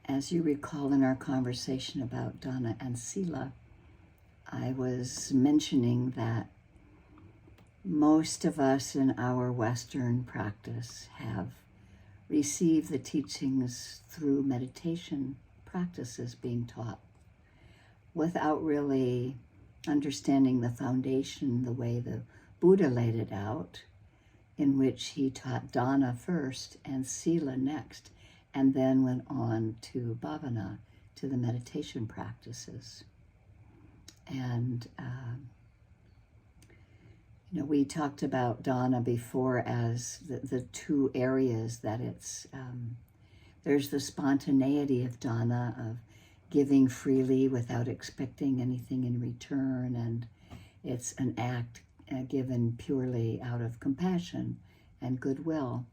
As you recall in our conversation about Dhamma and Sila, I was mentioning that most of us in our Western practice have received the teachings through meditation practices being taught without really understanding the foundation the way the Buddha laid it out, in which he taught Dhamma first and Sila next, and then went on to Bhavana, to the meditation practices. And, we talked about Dhamma before as the two areas that it's, there's the spontaneity of Dhamma, of giving freely without expecting anything in return, and it's an act given purely out of compassion and goodwill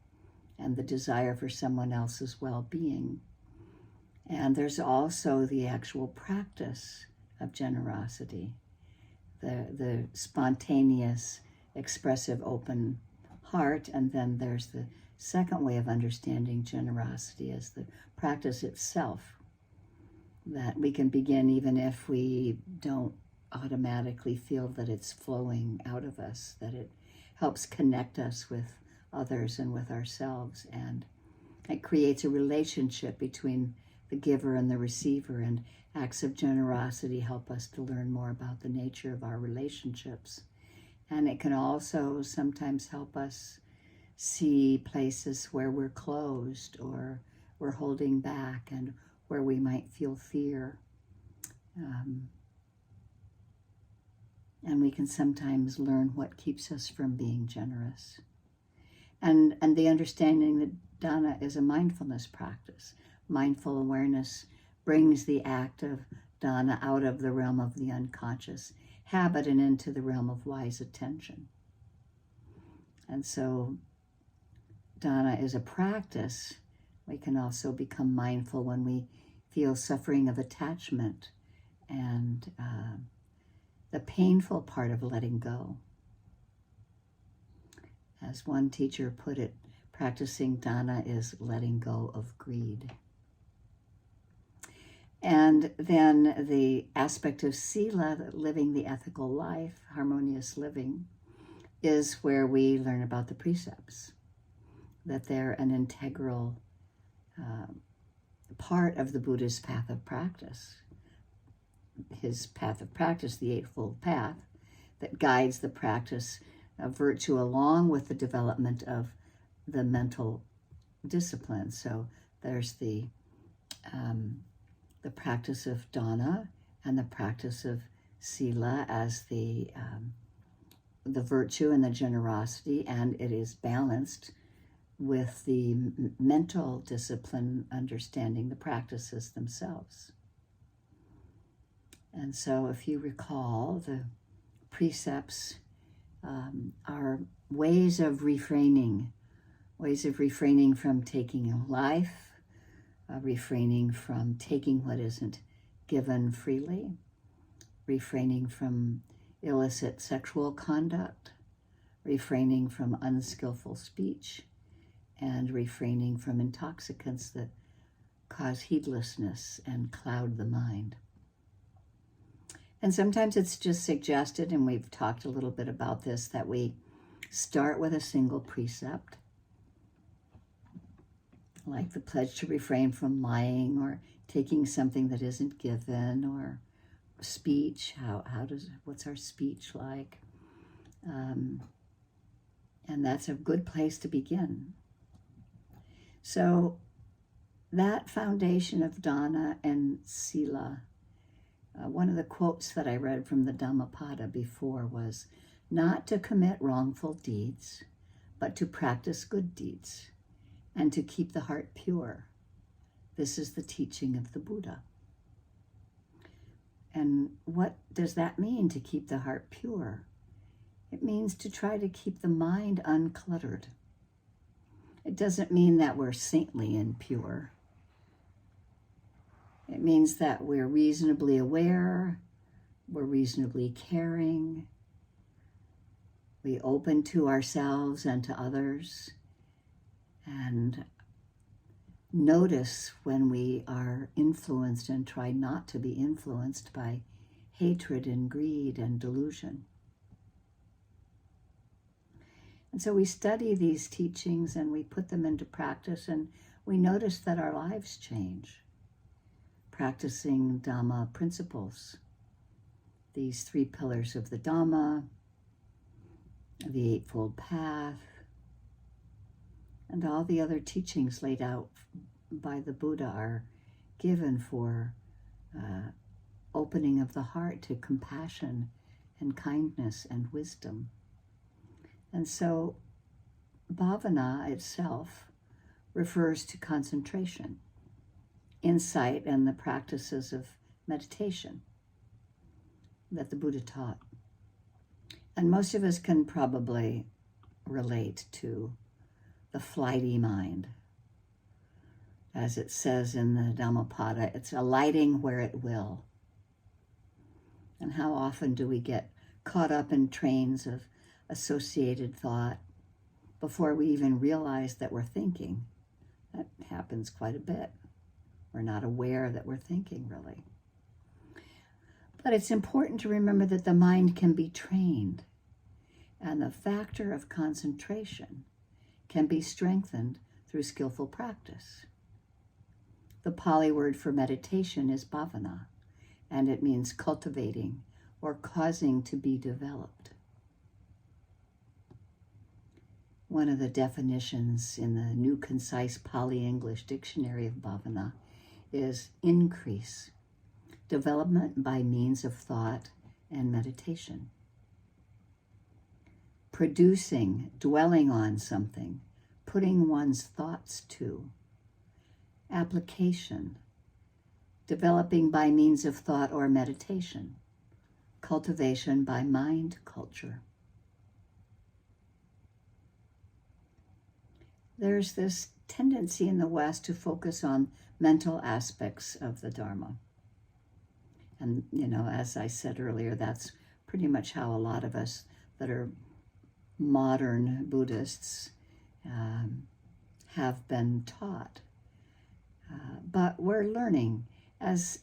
and the desire for someone else's well-being. And there's also the actual practice of generosity, the spontaneous, expressive, open heart. And then there's the second way of understanding generosity as the practice itself, that we can begin even if we don't automatically feel that it's flowing out of us, that it helps connect us with others and with ourselves, and it creates a relationship between the giver and the receiver, and acts of generosity help us to learn more about the nature of our relationships. And it can also sometimes help us see places where we're closed or we're holding back and where we might feel fear. And we can sometimes learn what keeps us from being generous. And the understanding that Dhamma is a mindfulness practice. Mindful awareness brings the act of Dhamma out of the realm of the unconscious habit and into the realm of wise attention. And so Dhamma is a practice. We can also become mindful when we feel suffering of attachment and the painful part of letting go. As one teacher put it, practicing Dhamma is letting go of greed. And then the aspect of Sila, living the ethical life, harmonious living, is where we learn about the precepts, that they're an integral part of the Buddha's path of practice. His path of practice, the Eightfold Path, that guides the practice of virtue along with the development of the mental discipline. So there's the practice of Dhamma and the practice of Sila as the virtue and the generosity, and it is balanced with the mental discipline, understanding the practices themselves. And so if you recall, the precepts are ways of refraining from taking a life, refraining from taking what isn't given freely, refraining from illicit sexual conduct, refraining from unskillful speech, and refraining from intoxicants that cause heedlessness and cloud the mind. And sometimes it's just suggested, and we've talked a little bit about this, that we start with a single precept, like the pledge to refrain from lying or taking something that isn't given, or speech. What's our speech like? And that's a good place to begin. So that foundation of Dhamma and Sila, one of the quotes that I read from the Dhammapada before was, not to commit wrongful deeds, but to practice good deeds, and to keep the heart pure. This is the teaching of the Buddha. And what does that mean, to keep the heart pure? It means to try to keep the mind uncluttered. It doesn't mean that we're saintly and pure. It means that we're reasonably aware, we're reasonably caring, we open to ourselves and to others, and notice when we are influenced and try not to be influenced by hatred and greed and delusion. And so we study these teachings and we put them into practice, and we notice that our lives change. Practicing Dhamma principles, these 3 pillars of the Dhamma, the Eightfold Path, and all the other teachings laid out by the Buddha are given for opening of the heart to compassion and kindness and wisdom. And so Bhavana itself refers to concentration, insight, and the practices of meditation that the Buddha taught. And most of us can probably relate to the flighty mind. As it says in the Dhammapada, it's alighting where it will. And how often do we get caught up in trains of associated thought before we even realize that we're thinking? That happens quite a bit. We're not aware that we're thinking, really. But it's important to remember that the mind can be trained, and the factor of concentration can be strengthened through skillful practice. The Pali word for meditation is bhavana, and it means cultivating or causing to be developed. One of the definitions in the New Concise Pali English Dictionary of Bhavana is increase, development by means of thought and meditation. Producing, dwelling on something, putting one's thoughts to. Application, developing by means of thought or meditation. Cultivation by mind culture. There's this tendency in the West to focus on mental aspects of the Dharma. And, as I said earlier, that's pretty much how a lot of us that are modern Buddhists have been taught. But we're learning, as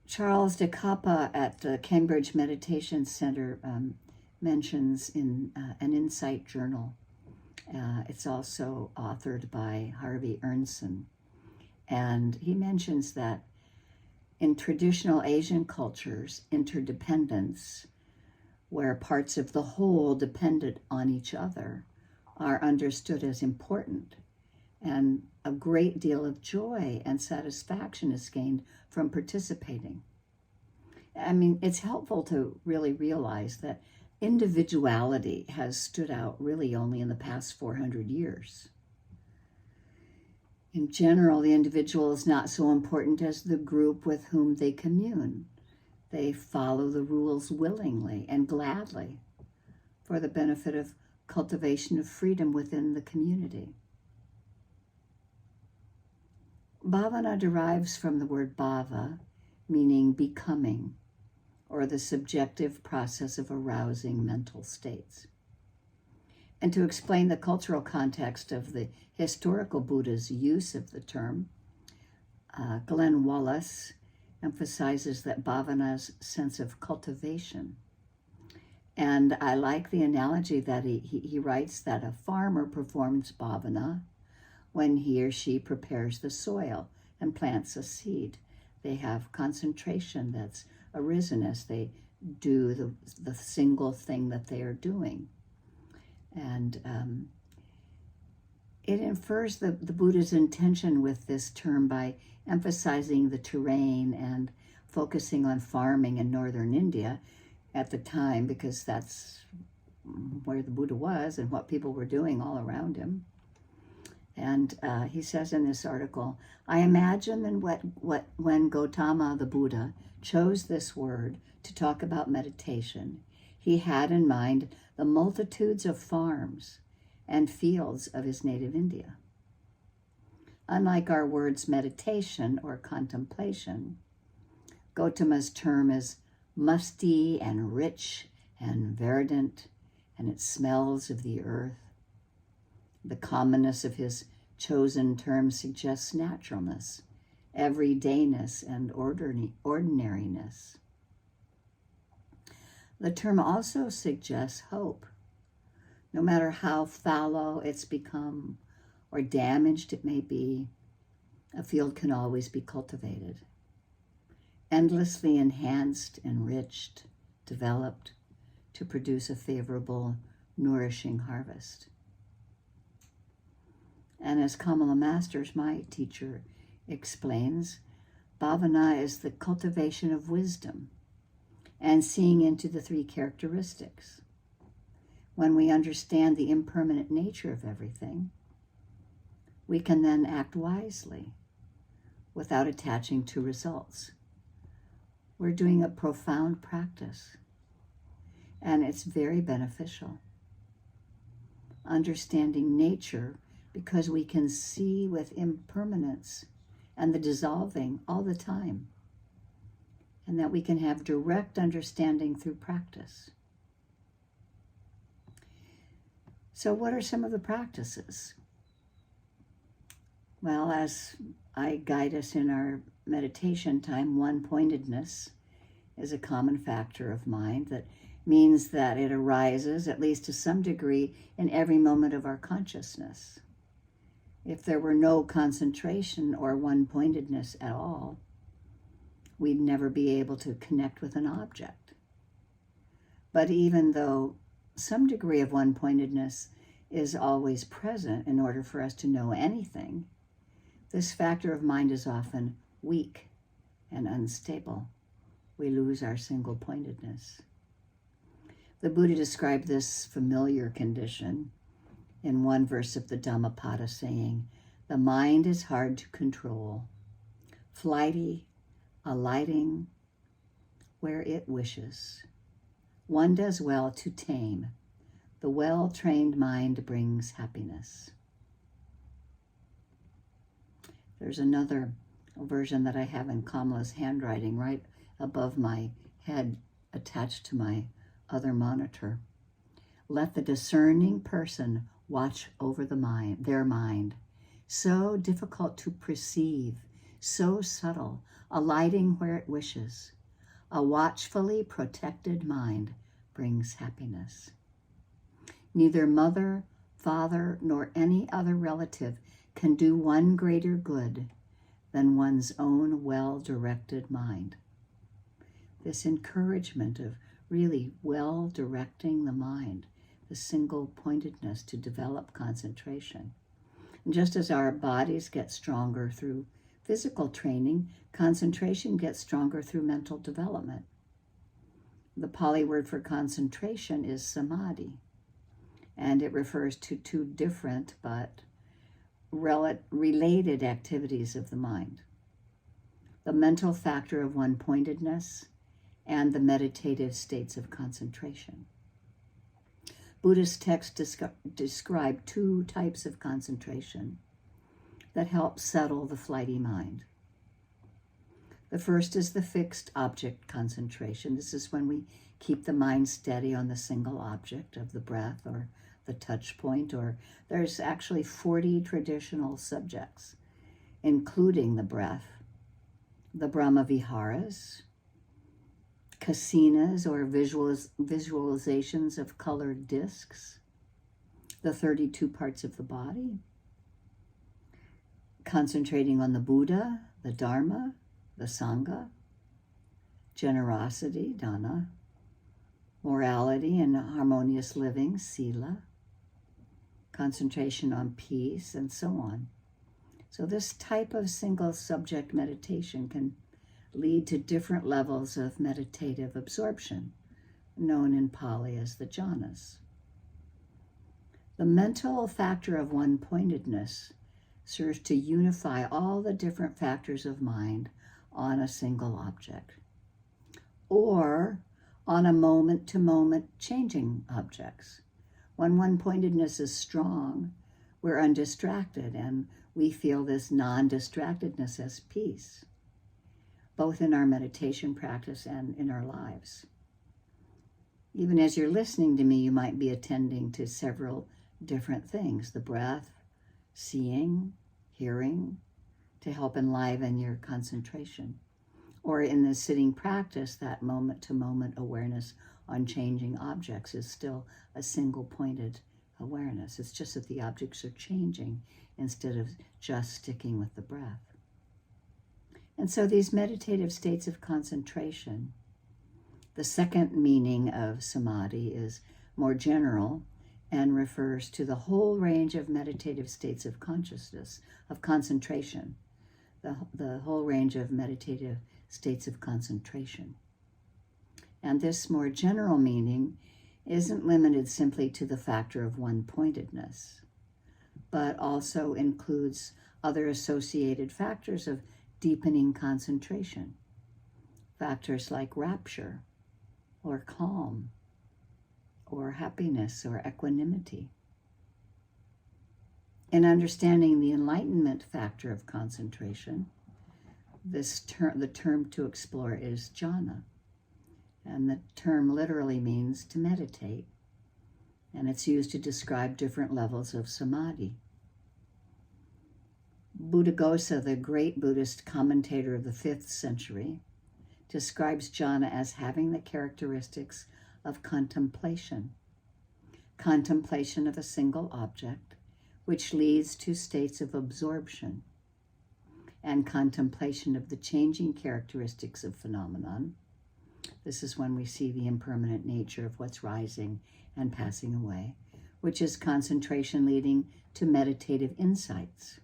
Charles de Capa at the Cambridge Meditation Center mentions in an Insight Journal. It's also authored by Harvey Ernson. And he mentions that in traditional Asian cultures, interdependence, where parts of the whole depended on each other, are understood as important. And a great deal of joy and satisfaction is gained from participating. I mean, it's helpful to really realize that individuality has stood out really only in the past 400 years. In general, the individual is not so important as the group with whom they commune. They follow the rules willingly and gladly for the benefit of cultivation of freedom within the community. Bhavana derives from the word bhava, meaning becoming, or the subjective process of arousing mental states. And to explain the cultural context of the historical Buddha's use of the term, Glenn Wallace emphasizes that bhavana's sense of cultivation. And I like the analogy that he writes that a farmer performs bhavana when he or she prepares the soil and plants a seed. They have concentration that's arisen as they do the single thing that they are doing. And it infers the Buddha's intention with this term by emphasizing the terrain and focusing on farming in northern India at the time, because that's where the Buddha was and what people were doing all around him. And he says in this article, I imagine that when Gautama the Buddha chose this word to talk about meditation, he had in mind the multitudes of farms and fields of his native India. Unlike our words meditation or contemplation, Gautama's term is musty and rich and verdant, and it smells of the earth. The commonness of his chosen term suggests naturalness, everydayness, and ordinariness. The term also suggests hope. No matter how fallow it's become or damaged it may be, a field can always be cultivated, endlessly enhanced, enriched, developed to produce a favorable, nourishing harvest. And as Kamala Masters, my teacher, explains, Bhavana is the cultivation of wisdom and seeing into the three characteristics. When we understand the impermanent nature of everything, we can then act wisely without attaching to results. We're doing a profound practice, and it's very beneficial. Understanding nature because we can see with impermanence and the dissolving all the time, and that we can have direct understanding through practice. So what are some of the practices? Well, as I guide us in our meditation time, one-pointedness is a common factor of mind that means that it arises, at least to some degree, in every moment of our consciousness. If there were no concentration or one-pointedness at all, we'd never be able to connect with an object. But even though some degree of one-pointedness is always present in order for us to know anything, this factor of mind is often weak and unstable. We lose our single-pointedness. The Buddha described this familiar condition in one verse of the Dhammapada, saying, "The mind is hard to control, flighty, alighting where it wishes. One does well to tame. The well-trained mind brings happiness." There's another version that I have in Kamala's handwriting right above my head, attached to my other monitor. "Let the discerning person watch over their mind, so difficult to perceive, so subtle, alighting where it wishes. A watchfully protected mind brings happiness." Neither mother, father, nor any other relative can do one greater good than one's own well-directed mind. This encouragement of really well-directing the mind, the single-pointedness to develop concentration. And just as our bodies get stronger through physical training, concentration gets stronger through mental development. The Pali word for concentration is samadhi, and it refers to two different but related activities of the mind: the mental factor of one-pointedness and the meditative states of concentration. Buddhist texts describe two types of concentration that help settle the flighty mind. The first is the fixed object concentration. This is when we keep the mind steady on the single object of the breath or the touch point, or there's actually 40 traditional subjects, including the breath, the Brahma Viharas, kasinas or visualizations of colored discs, the 32 parts of the body, concentrating on the Buddha, the Dharma, the Sangha, generosity, dana, morality and harmonious living, sila, concentration on peace, and so on. So this type of single subject meditation can lead to different levels of meditative absorption, known in Pali as the jhanas. The mental factor of one-pointedness serves to unify all the different factors of mind on a single object, or on a moment-to-moment changing objects. When one-pointedness is strong, we're undistracted and we feel this non-distractedness as peace, both in our meditation practice and in our lives. Even as you're listening to me, you might be attending to several different things, the breath, seeing, hearing, to help enliven your concentration. Or in the sitting practice, that moment-to-moment awareness on changing objects is still a single-pointed awareness. It's just that the objects are changing instead of just sticking with the breath. And so these meditative states of concentration, the second meaning of samadhi is more general and refers to the whole range of meditative states of consciousness, of concentration, the whole range of meditative states of concentration. And this more general meaning isn't limited simply to the factor of one-pointedness, but also includes other associated factors of deepening concentration, factors like rapture, or calm, or happiness, or equanimity. In understanding the enlightenment factor of concentration, the term to explore is jhana, and the term literally means to meditate, and it's used to describe different levels of samadhi. Buddhaghosa, the great Buddhist commentator of the 5th century, describes jhana as having the characteristics of contemplation of a single object, which leads to states of absorption, and contemplation of the changing characteristics of phenomenon. This is when we see the impermanent nature of what's rising and passing away, which is concentration leading to meditative insights.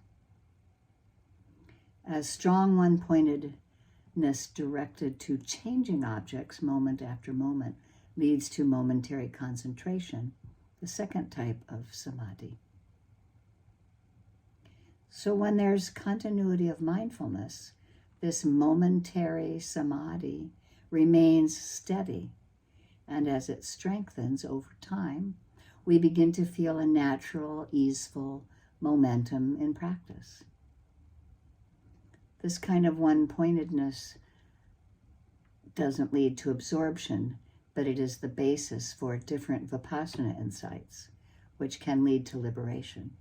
As strong one-pointedness directed to changing objects moment after moment leads to momentary concentration, the second type of samadhi. So when there's continuity of mindfulness, this momentary samadhi remains steady, and as it strengthens over time, we begin to feel a natural, easeful momentum in practice. This kind of one-pointedness doesn't lead to absorption, but it is the basis for different vipassana insights, which can lead to liberation.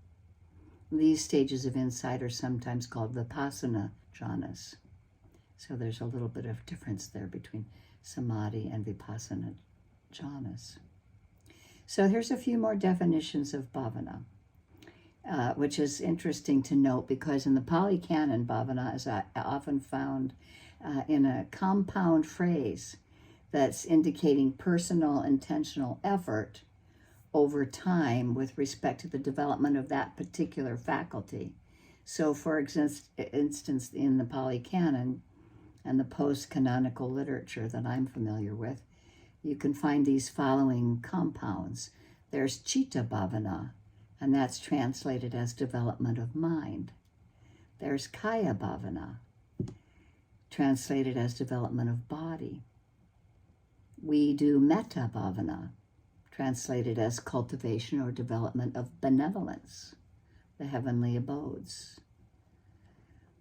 These stages of insight are sometimes called vipassana jhanas. So there's a little bit of difference there between samadhi and vipassana jhanas. So here's a few more definitions of bhavana, which is interesting to note because in the Pali Canon, bhavana is often found in a compound phrase that's indicating personal, intentional effort over time with respect to the development of that particular faculty. So for instance, in the Pali Canon and the post-canonical literature that I'm familiar with, you can find these following compounds. There's citta bhavana, and that's translated as development of mind. There's kaya bhavana, translated as development of body. We do metta bhavana, translated as cultivation or development of benevolence, the heavenly abodes.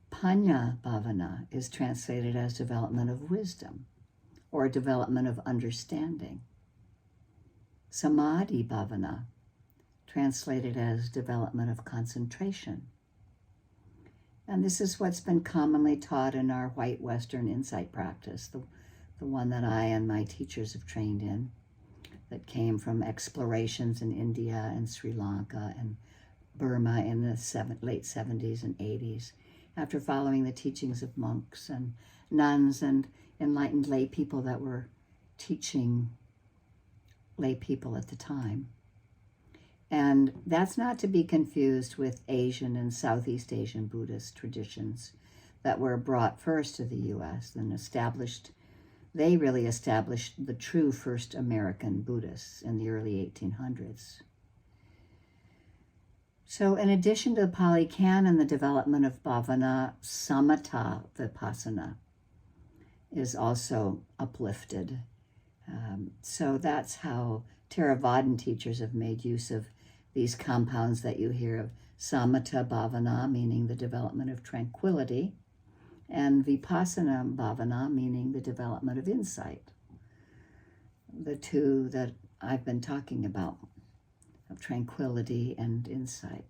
Panya bhavana is translated as development of wisdom or development of understanding. Samadhi bhavana, translated as development of concentration. And this is what's been commonly taught in our white Western insight practice, the one that I and my teachers have trained in, that came from explorations in India and Sri Lanka and Burma in the late 70s and 80s, after following the teachings of monks and nuns and enlightened lay people that were teaching lay people at the time. And that's not to be confused with Asian and Southeast Asian Buddhist traditions that were brought first to the U.S. and they really established the true first American Buddhists in the early 1800s. So in addition to the Pali Canon, the development of bhavana, samatha vipassana is also uplifted. So that's how Theravadan teachers have made use of these compounds that you hear of samatha bhavana, meaning the development of tranquility, and vipassana bhavana, meaning the development of insight, the two that I've been talking about of tranquility and insight.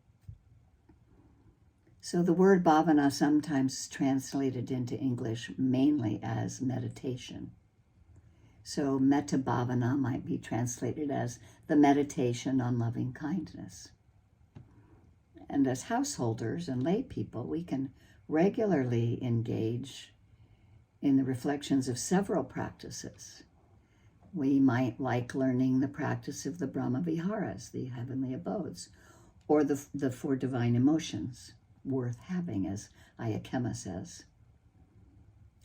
So the word bhavana sometimes is translated into English mainly as meditation. So metta bhavana might be translated as the meditation on loving kindness. And as householders and lay people, we can regularly engage in the reflections of several practices. We might like learning the practice of the Brahma Viharas, the heavenly abodes, or the four divine emotions, worth having, as Ayakema says.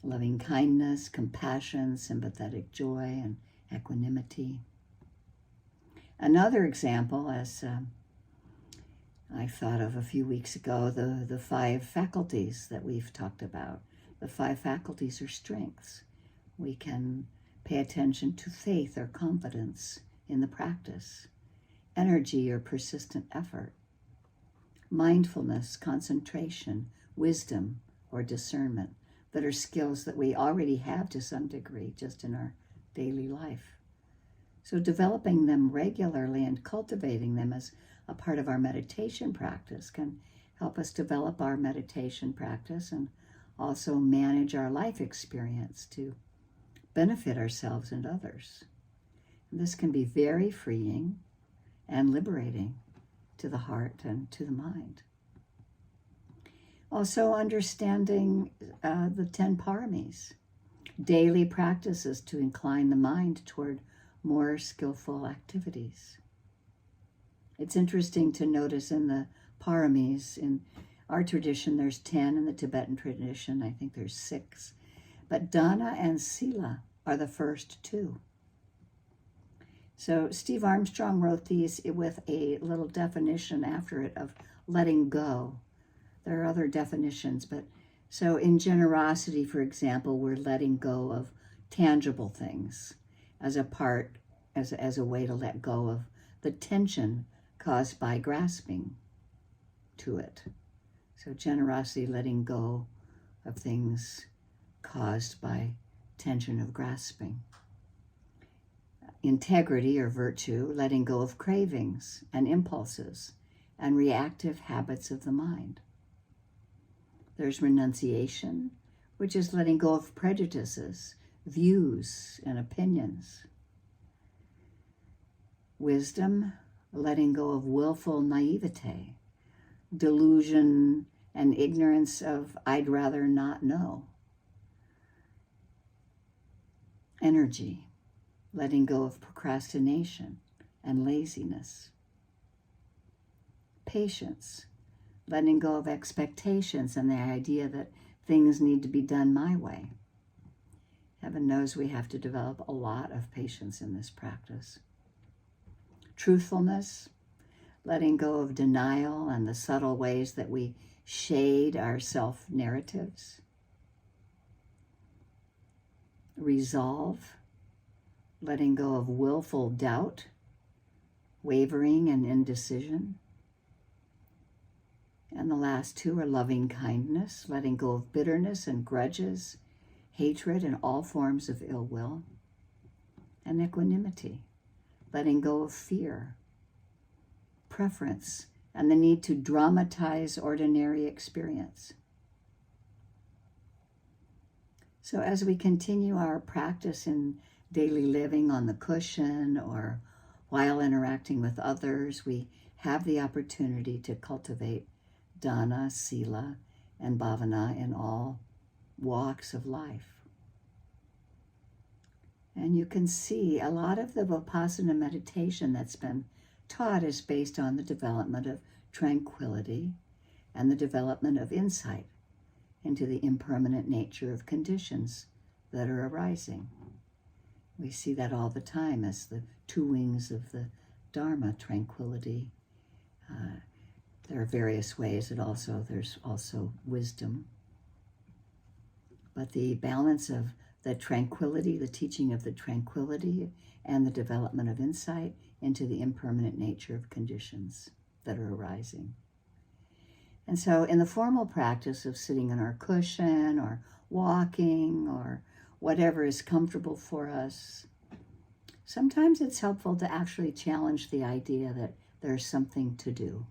Loving kindness, compassion, sympathetic joy, and equanimity. Another example, as I thought of a few weeks ago, the 5 faculties that we've talked about. The 5 faculties are strengths. We can pay attention to faith or confidence in the practice, energy or persistent effort, mindfulness, concentration, wisdom, or discernment, that are skills that we already have to some degree just in our daily life. So developing them regularly and cultivating them as a part of our meditation practice can help us develop our meditation practice and also manage our life experience to benefit ourselves and others. And this can be very freeing and liberating to the heart and to the mind. Also understanding the 10 paramis, daily practices to incline the mind toward more skillful activities. It's interesting to notice in the paramis, in our tradition there's 10, in the Tibetan tradition I think there's 6, but dana and sila are the first 2. So Steve Armstrong wrote these with a little definition after it of letting go. There are other definitions, but so in generosity, for example, we're letting go of tangible things as a part, as a way to let go of the tension caused by grasping to it. So generosity, letting go of things caused by tension of grasping. Integrity or virtue, letting go of cravings and impulses and reactive habits of the mind. There's renunciation, which is letting go of prejudices, views, and opinions. Wisdom, letting go of willful naivete, delusion, and ignorance of I'd rather not know. Energy, letting go of procrastination and laziness. Patience, letting go of expectations and the idea that things need to be done my way. Heaven knows we have to develop a lot of patience in this practice. Truthfulness, letting go of denial and the subtle ways that we shade our self-narratives. Resolve, letting go of willful doubt, wavering, and indecision. And the last 2 are loving kindness, letting go of bitterness and grudges, hatred, and all forms of ill will. And equanimity, letting go of fear, preference, and the need to dramatize ordinary experience. So as we continue our practice in daily living on the cushion or while interacting with others, we have the opportunity to cultivate dana, sila, and bhavana in all walks of life. And you can see a lot of the Vipassana meditation that's been taught is based on the development of tranquility and the development of insight into the impermanent nature of conditions that are arising. We see that all the time as the 2 wings of the Dharma, tranquility. There are various ways. There's also wisdom. But the balance of the tranquility, the teaching of the tranquility, and the development of insight into the impermanent nature of conditions that are arising. And so in the formal practice of sitting on our cushion or walking or whatever is comfortable for us, sometimes it's helpful to actually challenge the idea that there's something to do.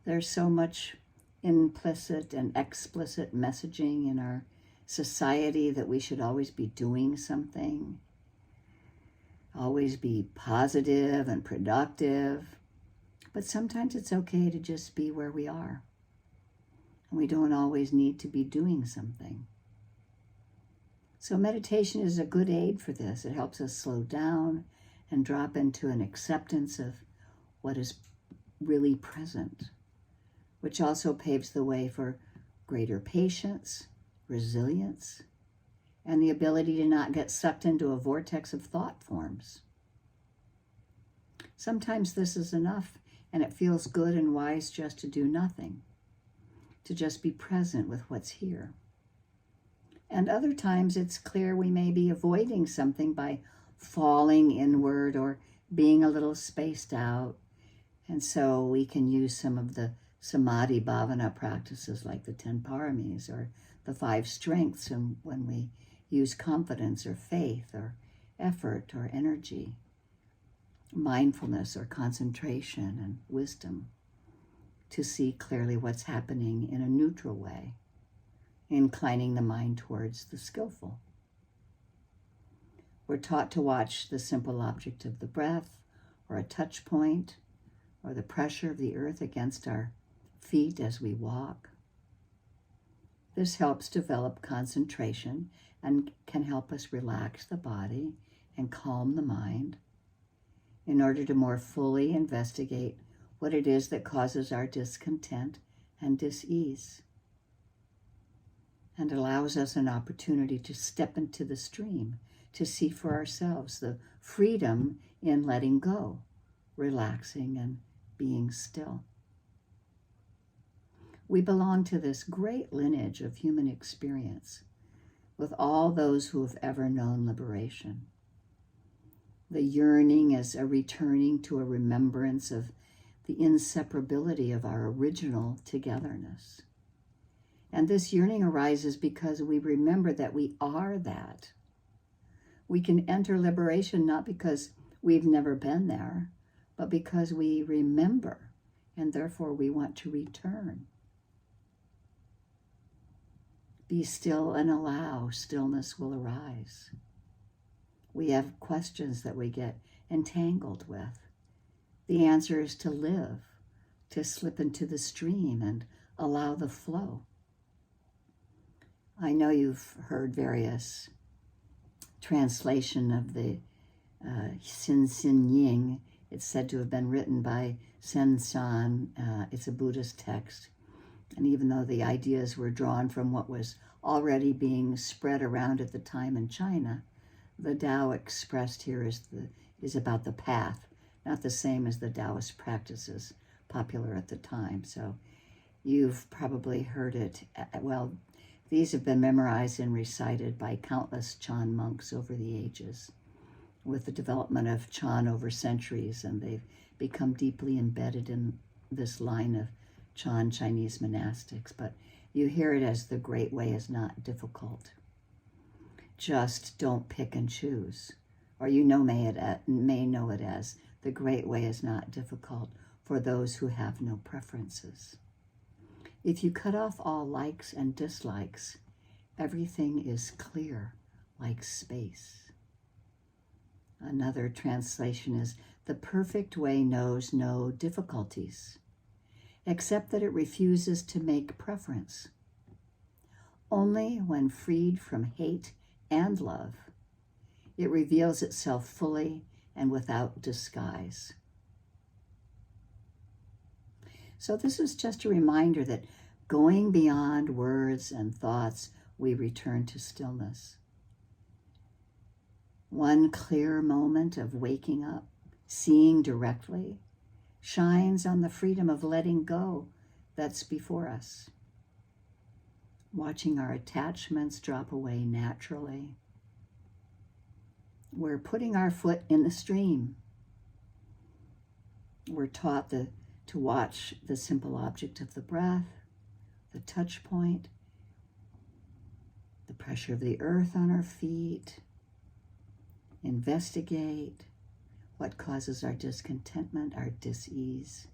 There's so much implicit and explicit messaging in our society that we should always be doing something, always be positive and productive. But sometimes it's okay to just be where we are. And we don't always need to be doing something. So meditation is a good aid for this. It helps us slow down and drop into an acceptance of what is really present, which also paves the way for greater patience, resilience, and the ability to not get sucked into a vortex of thought forms. Sometimes this is enough, and it feels good and wise just to do nothing, to just be present with what's here. And other times it's clear we may be avoiding something by falling inward or being a little spaced out. And so we can use some of the samadhi bhavana practices like the 10 paramis or the 5 strengths, and when we use confidence or faith or effort or energy, mindfulness or concentration and wisdom, to see clearly what's happening in a neutral way, inclining the mind towards the skillful. We're taught to watch the simple object of the breath, or a touch point, or the pressure of the earth against our feet as we walk. This helps develop concentration and can help us relax the body and calm the mind in order to more fully investigate what it is that causes our discontent and dis-ease, and allows us an opportunity to step into the stream, to see for ourselves the freedom in letting go, relaxing and being still. We belong to this great lineage of human experience with all those who have ever known liberation. The yearning is a returning to a remembrance of the inseparability of our original togetherness. And this yearning arises because we remember that we are that. We can enter liberation not because we've never been there, but because we remember, and therefore we want to return. Be still and allow, stillness will arise. We have questions that we get entangled with. The answer is to live, to slip into the stream and allow the flow. I know you've heard various translation of the Sin Sin Ying. It's said to have been written by Sen San. It's a Buddhist text. And even though the ideas were drawn from what was already being spread around at the time in China, the Tao expressed here is about the path, not the same as the Taoist practices popular at the time. So you've probably heard it. Well, these have been memorized and recited by countless Chan monks over the ages, with the development of Chan over centuries, and they've become deeply embedded in this line of Chan Chinese monastics. But you hear it as the great way is not difficult. Just don't pick and choose. Or you may know it as the great way is not difficult for those who have no preferences. If you cut off all likes and dislikes, everything is clear, like space. Another translation is, the perfect way knows no difficulties, except that it refuses to make preference. Only when freed from hate and love, it reveals itself fully and without disguise. So this is just a reminder that going beyond words and thoughts, we return to stillness. One clear moment of waking up, seeing directly, shines on the freedom of letting go that's before us. Watching our attachments drop away naturally. We're putting our foot in the stream. We're taught to watch the simple object of the breath, the touch point, the pressure of the earth on our feet, investigate what causes our discontentment, our dis-ease,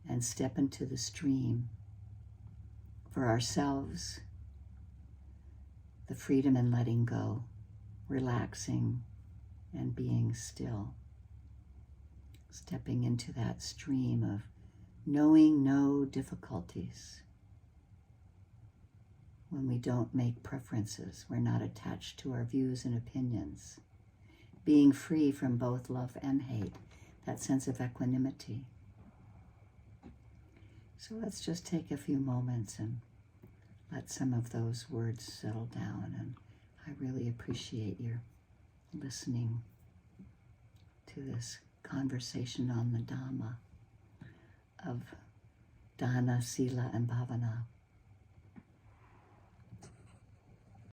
and step into the stream for ourselves, the freedom in letting go, relaxing and being still. Stepping into that stream of knowing no difficulties. When we don't make preferences, we're not attached to our views and opinions. Being free from both love and hate, that sense of equanimity. So let's just take a few moments and let some of those words settle down. And I really appreciate your listening to this conversation on the Dhamma of Dana, Sila, and Bhavana.